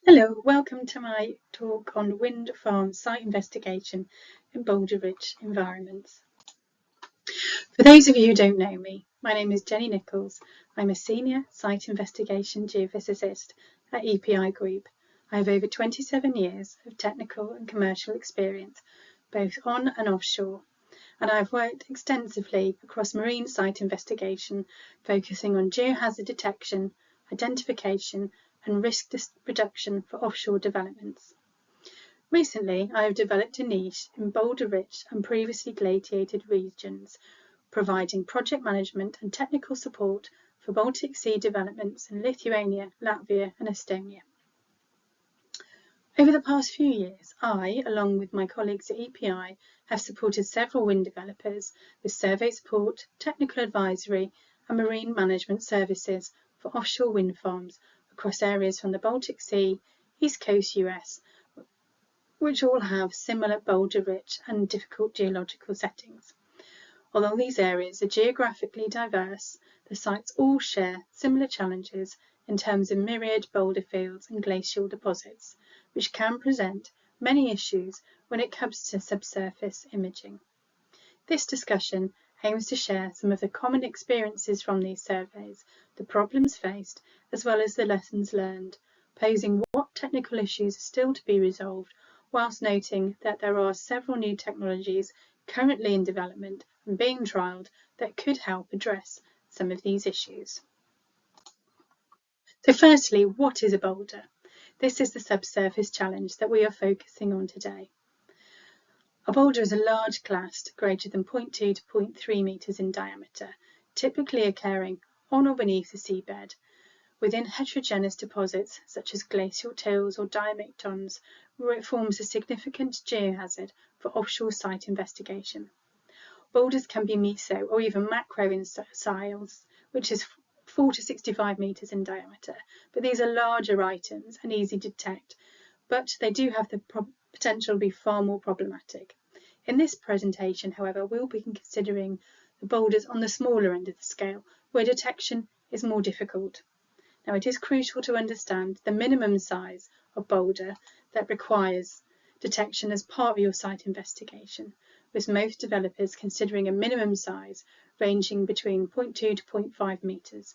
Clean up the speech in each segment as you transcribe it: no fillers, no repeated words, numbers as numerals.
Hello, welcome to my talk on wind farm site investigation in boulder-rich environments. For those of you who don't know me, my name is Jenni Nicholls. I'm a senior site investigation geophysicist at EPI Group. I have over 27 years of technical and commercial experience, both on and offshore, and I've worked extensively across marine site investigation, focusing on geohazard detection, identification, and risk reduction for offshore developments. Recently, I have developed a niche in boulder-rich and previously glaciated regions, providing project management and technical support for Baltic Sea developments in Lithuania, Latvia, and Estonia. Over the past few years, I, along with my colleagues at EPI, have supported several wind developers with survey support, technical advisory, and marine management services for offshore wind farms across areas from the Baltic Sea, East Coast US, which all have similar boulder-rich and difficult geological settings. Although these areas are geographically diverse, the sites all share similar challenges in terms of myriad boulder fields and glacial deposits, which can present many issues when it comes to subsurface imaging. This discussion aims to share some of the common experiences from these surveys, the problems faced, as well as the lessons learned, posing what technical issues are still to be resolved, whilst noting that there are several new technologies currently in development and being trialled that could help address some of these issues. So firstly, what is a boulder? This is the subsurface challenge that we are focusing on today. A boulder is a large clast greater than 0.2 to 0.3 metres in diameter, typically occurring on or beneath the seabed, within heterogeneous deposits such as glacial tills or diamatons, where it forms a significant geohazard for offshore site investigation. Boulders can be meso or even macro in size, which is 4 to 65 metres in diameter, but these are larger items and easy to detect, but they do have the potential to be far more problematic. In this presentation, however, we'll be considering the boulders on the smaller end of the scale, where detection is more difficult. Now, it is crucial to understand the minimum size of boulder that requires detection as part of your site investigation, with most developers considering a minimum size ranging between 0.2 to 0.5 metres.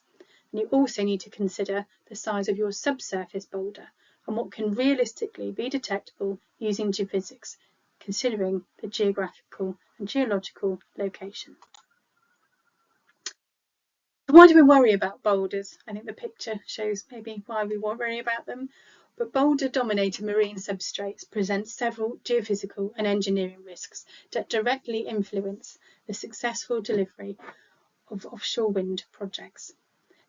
And you also need to consider the size of your subsurface boulder and what can realistically be detectable using geophysics, considering the geographical and geological location. Why do we worry about boulders? I think the picture shows maybe why we worry about them, but boulder-dominated marine substrates present several geophysical and engineering risks that directly influence the successful delivery of offshore wind projects.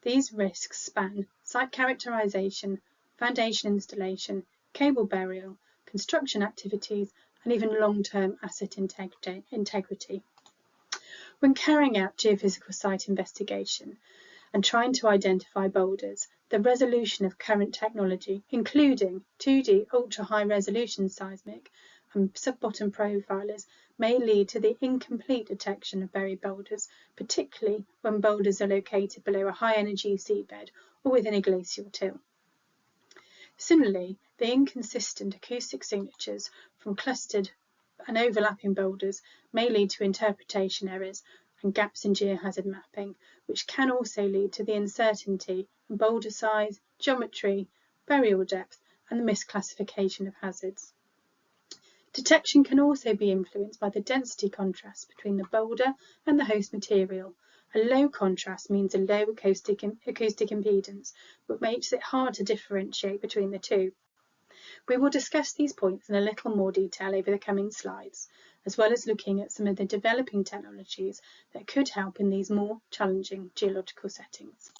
These risks span site characterization, foundation installation, cable burial, construction activities, and even long-term asset integrity. When carrying out geophysical site investigation and trying to identify boulders, the resolution of current technology, including 2D ultra-high resolution seismic and sub-bottom profilers, may lead to the incomplete detection of buried boulders, particularly when boulders are located below a high-energy seabed or within a glacial till. Similarly, the inconsistent acoustic signatures from clustered and overlapping boulders may lead to interpretation errors and gaps in geohazard mapping, which can also lead to the uncertainty in boulder size, geometry, burial depth, and the misclassification of hazards. Detection can also be influenced by the density contrast between the boulder and the host material. A low contrast means a low acoustic impedance, but makes it hard to differentiate between the two. We will discuss these points in a little more detail over the coming slides, as well as looking at some of the developing technologies that could help in these more challenging geological settings.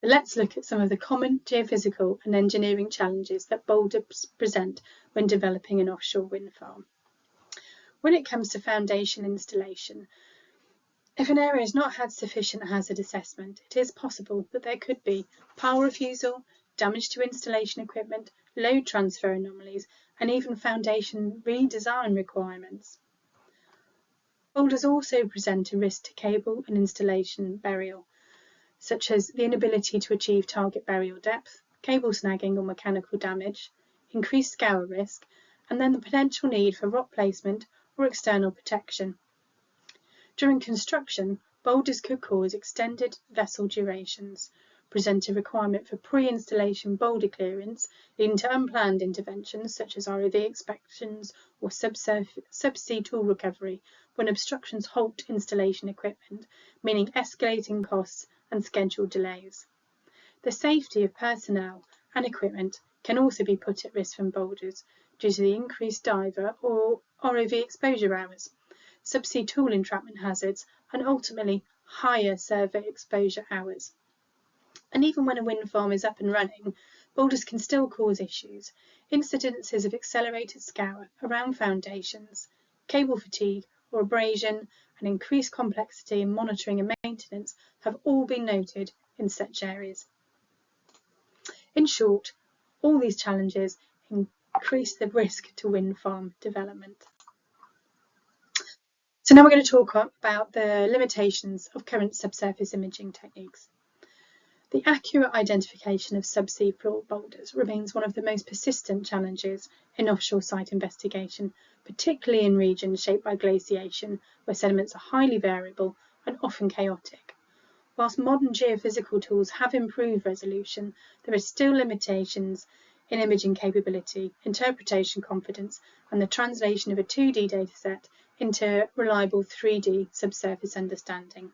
Let's look at some of the common geophysical and engineering challenges that boulders present when developing an offshore wind farm. When it comes to foundation installation, if an area has not had sufficient hazard assessment, it is possible that there could be pile refusal, damage to installation equipment, load transfer anomalies, and even foundation redesign requirements. Boulders also present a risk to cable and installation burial, such as the inability to achieve target burial depth, cable snagging or mechanical damage, increased scour risk, and then the potential need for rock placement or external protection. During construction, boulders could cause extended vessel durations, present a requirement for pre-installation boulder clearance, leading to unplanned interventions such as ROV inspections or subsea tool recovery when obstructions halt installation equipment, meaning escalating costs and schedule delays. The safety of personnel and equipment can also be put at risk from boulders due to the increased diver or ROV exposure hours, subsea tool entrapment hazards, and ultimately higher survey exposure hours. And even when a wind farm is up and running, boulders can still cause issues. Incidences of accelerated scour around foundations, cable fatigue or abrasion, and increased complexity in monitoring and maintenance have all been noted in such areas. In short, all these challenges increase the risk to wind farm development. So now we're going to talk about the limitations of current subsurface imaging techniques. The accurate identification of subsea floor boulders remains one of the most persistent challenges in offshore site investigation, particularly in regions shaped by glaciation, where sediments are highly variable and often chaotic. Whilst modern geophysical tools have improved resolution, there are still limitations in imaging capability, interpretation confidence, and the translation of a 2D dataset into reliable 3D subsurface understanding.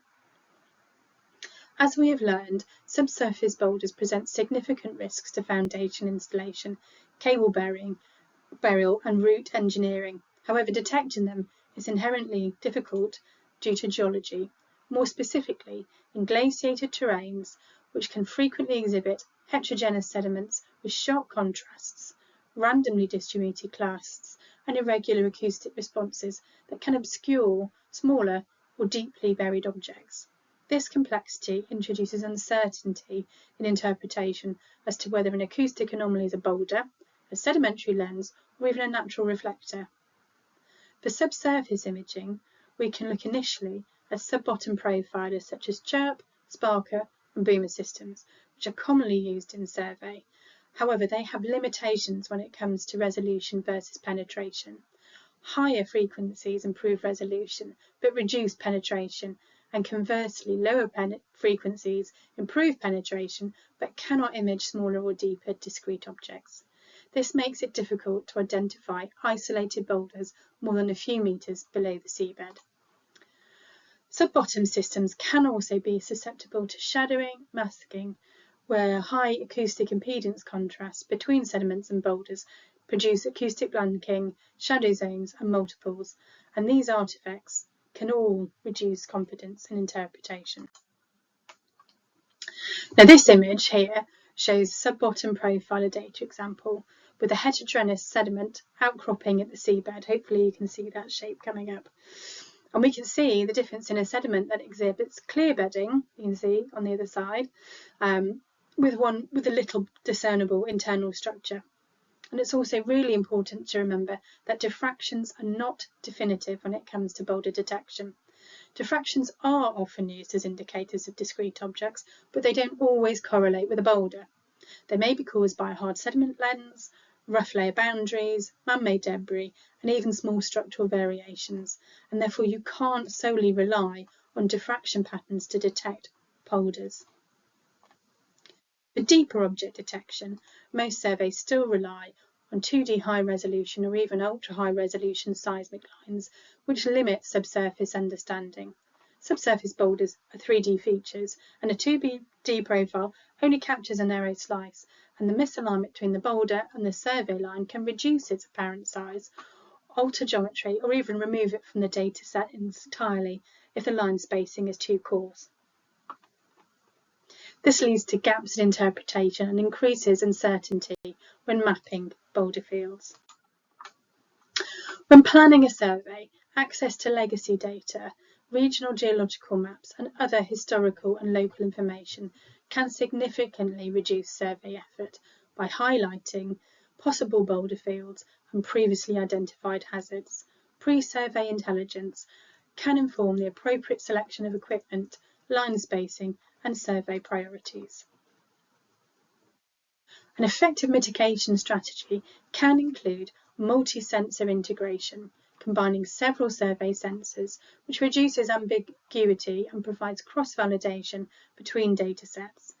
As we have learned, subsurface boulders present significant risks to foundation installation, cable burial and root engineering. However, detecting them is inherently difficult due to geology, more specifically in glaciated terrains, which can frequently exhibit heterogeneous sediments with sharp contrasts, randomly distributed clasts, and irregular acoustic responses that can obscure smaller or deeply buried objects. This complexity introduces uncertainty in interpretation as to whether an acoustic anomaly is a boulder, a sedimentary lens, or even a natural reflector. For subsurface imaging, we can look initially at sub-bottom profilers such as chirp, sparker, and boomer systems, which are commonly used in survey. However, they have limitations when it comes to resolution versus penetration. Higher frequencies improve resolution, but reduce penetration, and conversely, lower frequencies improve penetration, but cannot image smaller or deeper discrete objects. This makes it difficult to identify isolated boulders more than a few metres below the seabed. Sub-bottom systems can also be susceptible to shadowing, masking, where high acoustic impedance contrasts between sediments and boulders produce acoustic blanking, shadow zones, and multiples, and these artifacts can all reduce confidence in interpretation. Now this image here shows a sub-bottom profiler data example with a heterogeneous sediment outcropping at the seabed. Hopefully you can see that shape coming up. And we can see the difference in a sediment that exhibits clear bedding, you can see on the other side, with a little discernible internal structure. And it's also really important to remember that diffractions are not definitive when it comes to boulder detection. Diffractions are often used as indicators of discrete objects, but they don't always correlate with a boulder. They may be caused by a hard sediment lens, rough layer boundaries, man-made debris, and even small structural variations, and therefore you can't solely rely on diffraction patterns to detect boulders. For deeper object detection, most surveys still rely on 2D high resolution or even ultra high resolution seismic lines, which limit subsurface understanding. Subsurface boulders are 3D features, and a 2D profile only captures a narrow slice, and the misalignment between the boulder and the survey line can reduce its apparent size, alter geometry, or even remove it from the data set entirely if the line spacing is too coarse. This leads to gaps in interpretation and increases uncertainty when mapping boulder fields. When planning a survey, access to legacy data, regional geological maps, and other historical and local information can significantly reduce survey effort by highlighting possible boulder fields and previously identified hazards. Pre-survey intelligence can inform the appropriate selection of equipment, line spacing, and survey priorities. An effective mitigation strategy can include multi-sensor integration, combining several survey sensors, which reduces ambiguity and provides cross-validation between datasets.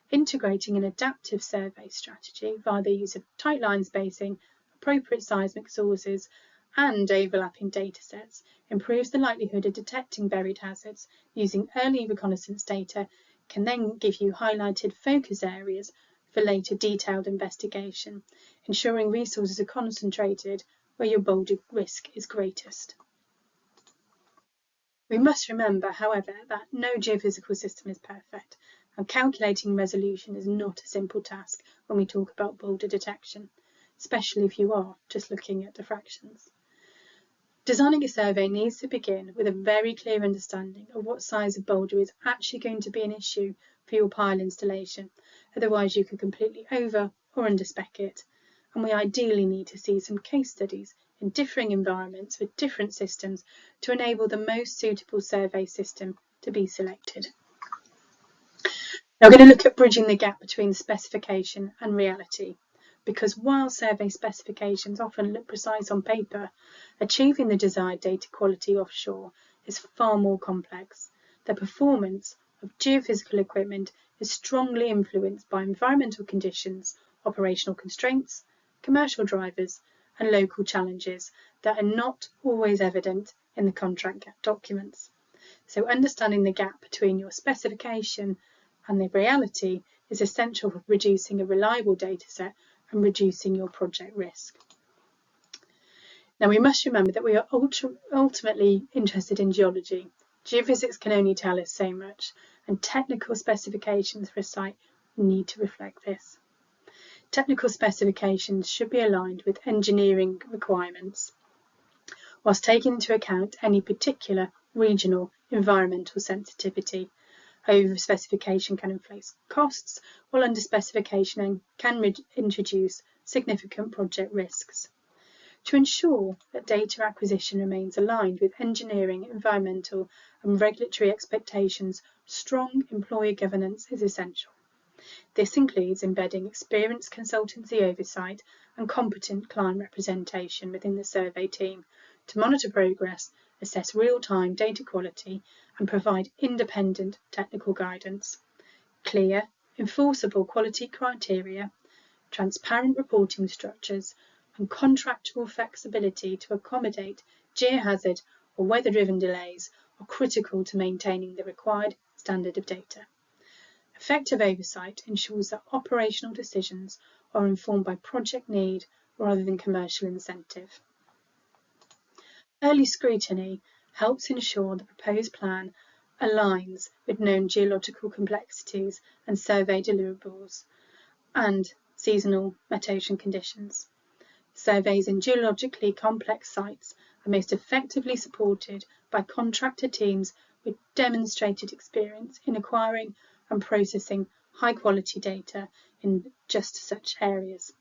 Integrating an adaptive survey strategy via the use of tight line spacing, appropriate seismic sources, and overlapping datasets improves the likelihood of detecting buried hazards. Using early reconnaissance data can then give you highlighted focus areas for later detailed investigation, ensuring resources are concentrated where your boulder risk is greatest. We must remember, however, that no geophysical system is perfect, and calculating resolution is not a simple task when we talk about boulder detection, especially if you are just looking at diffractions. Designing a survey needs to begin with a very clear understanding of what size of boulder is actually going to be an issue for your pile installation, otherwise you could completely over or underspec it, and we ideally need to see some case studies in differing environments with different systems to enable the most suitable survey system to be selected. Now we're going to look at bridging the gap between specification and reality, because while survey specifications often look precise on paper, achieving the desired data quality offshore is far more complex. The performance of geophysical equipment is strongly influenced by environmental conditions, operational constraints, commercial drivers, and local challenges that are not always evident in the contract documents. So understanding the gap between your specification and the reality is essential for producing a reliable dataset and reducing your project risk. Now we must remember that we are ultimately interested in geology. Geophysics can only tell us so much, and technical specifications for a site need to reflect this. Technical specifications should be aligned with engineering requirements, whilst taking into account any particular regional environmental sensitivity. Over-specification can inflate costs, while under-specification can introduce significant project risks. To ensure that data acquisition remains aligned with engineering, environmental and regulatory expectations, strong employer governance is essential. This includes embedding experienced consultancy oversight and competent client representation within the survey team to monitor progress, assess real-time data quality, and provide independent technical guidance. Clear, enforceable quality criteria, transparent reporting structures, and contractual flexibility to accommodate geohazard or weather-driven delays are critical to maintaining the required standard of data. Effective oversight ensures that operational decisions are informed by project need rather than commercial incentive. Early scrutiny helps ensure the proposed plan aligns with known geological complexities and survey deliverables and seasonal metocean conditions. Surveys in geologically complex sites are most effectively supported by contractor teams with demonstrated experience in acquiring and processing high-quality data in just such areas.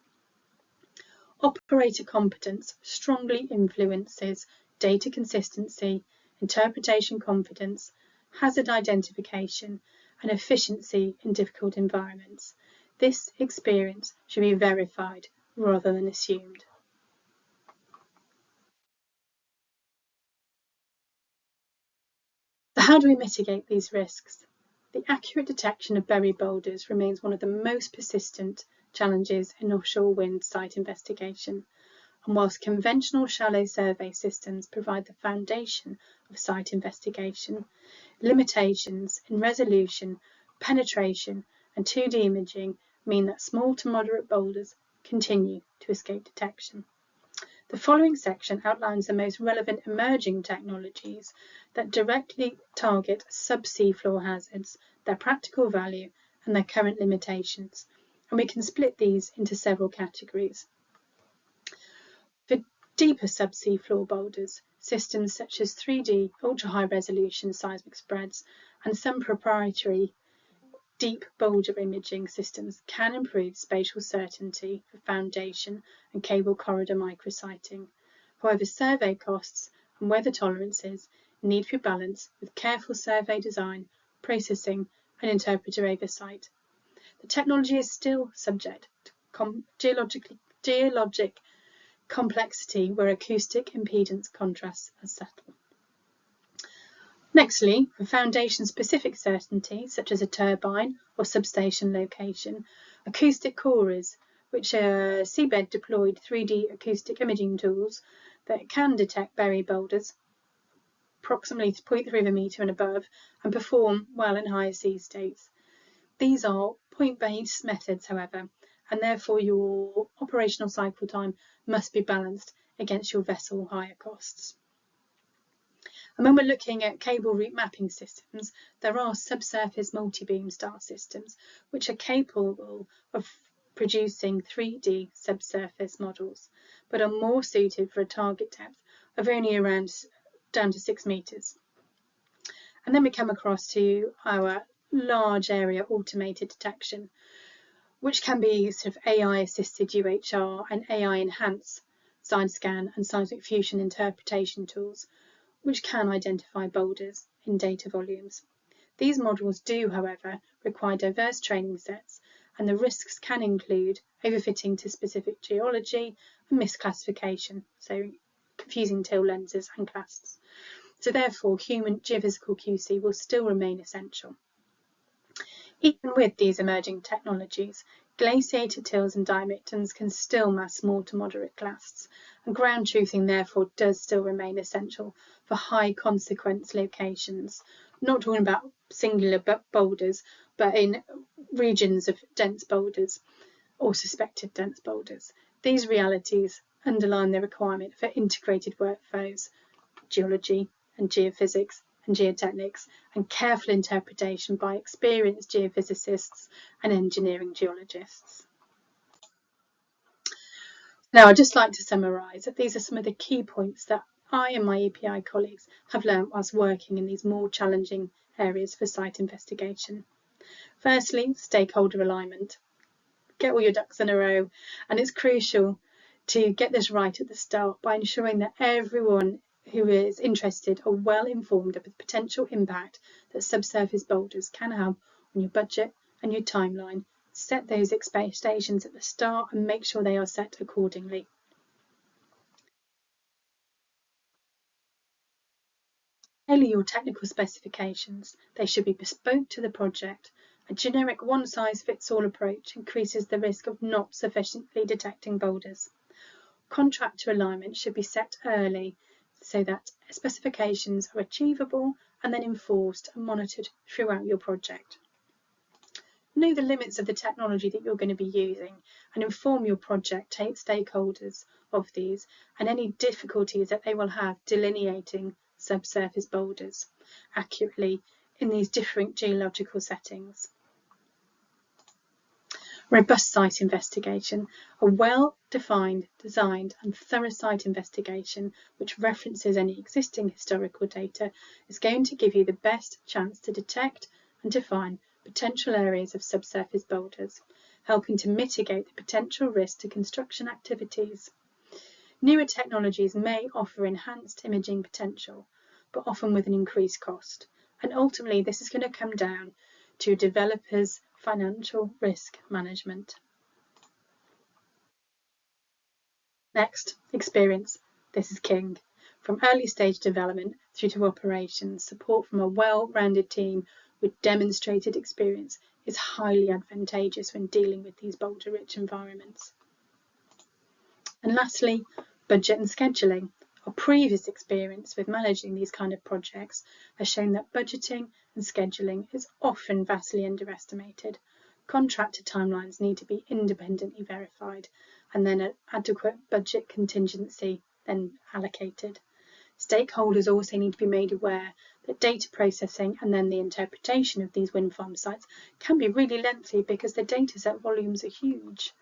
Operator competence strongly influences data consistency, interpretation confidence, hazard identification, and efficiency in difficult environments. This experience should be verified rather than assumed. So how do we mitigate these risks? The accurate detection of buried boulders remains one of the most persistent challenges in offshore wind site investigation, and whilst conventional shallow survey systems provide the foundation of site investigation, limitations in resolution, penetration, and 2D imaging mean that small to moderate boulders continue to escape detection. The following section outlines the most relevant emerging technologies that directly target subsea floor hazards, their practical value, and their current limitations, and we can split these into several categories. For deeper subsea floor boulders, systems such as 3D ultra-high resolution seismic spreads and some proprietary deep boulder imaging systems can improve spatial certainty for foundation and cable corridor microsighting. However, survey costs and weather tolerances need to be balanced with careful survey design, processing, and interpreter oversight. The technology is still subject geologic complexity where acoustic impedance contrasts are subtle. Nextly, for foundation-specific certainty, such as a turbine or substation location, acoustic cores, which are seabed-deployed 3D acoustic imaging tools that can detect buried boulders approximately 0.3 of a metre and above and perform well in higher sea states. These are point-based methods, however, and therefore your operational cycle time must be balanced against your vessel hire costs. And when we're looking at cable route mapping systems, there are subsurface multi-beam star systems which are capable of producing 3D subsurface models, but are more suited for a target depth of only around down to 6 metres. And then we come across to our large area automated detection, which can be sort of AI-assisted UHR and AI-enhanced side scan and seismic fusion interpretation tools, which can identify boulders in data volumes. These models do, however, require diverse training sets, and the risks can include overfitting to specific geology and misclassification, so confusing till lenses and clasts. So therefore, human geophysical QC will still remain essential. Even with these emerging technologies, glaciated tills and diameters can still mask small to moderate clasts, and ground truthing therefore does still remain essential for high consequence locations. Not talking about singular boulders, but in regions of dense boulders or suspected dense boulders. These realities underline the requirement for integrated workflows, geology and geophysics and geotechnics, and careful interpretation by experienced geophysicists and engineering geologists. Now, I'd just like to summarise that these are some of the key points that I and my EPI colleagues have learnt whilst working in these more challenging areas for site investigation. Firstly, stakeholder alignment. Get all your ducks in a row, and it's crucial to get this right at the start by ensuring that everyone who is interested are well informed of the potential impact that subsurface boulders can have on your budget and your timeline. Set those expectations at the start and make sure they are set accordingly. Tailor your technical specifications. They should be bespoke to the project. A generic one-size-fits-all approach increases the risk of not sufficiently detecting boulders. Contractor alignment should be set early so that specifications are achievable and then enforced and monitored throughout your project. Know the limits of the technology that you're going to be using and inform your project stakeholders of these and any difficulties that they will have delineating subsurface boulders accurately in these different geological settings. Robust site investigation. A well-defined, designed and thorough site investigation which references any existing historical data is going to give you the best chance to detect and define potential areas of subsurface boulders, helping to mitigate the potential risk to construction activities. Newer technologies may offer enhanced imaging potential, but often with an increased cost, and ultimately this is going to come down to developers' financial risk management. Next, experience. This is king. From early stage development through to operations, support from a well-rounded team with demonstrated experience is highly advantageous when dealing with these boulder-rich environments. And lastly, budget and scheduling. Our previous experience with managing these kind of projects has shown that budgeting and scheduling is often vastly underestimated. Contractor timelines need to be independently verified and then an adequate budget contingency then allocated. Stakeholders also need to be made aware that data processing and then the interpretation of these wind farm sites can be really lengthy because the data set volumes are huge.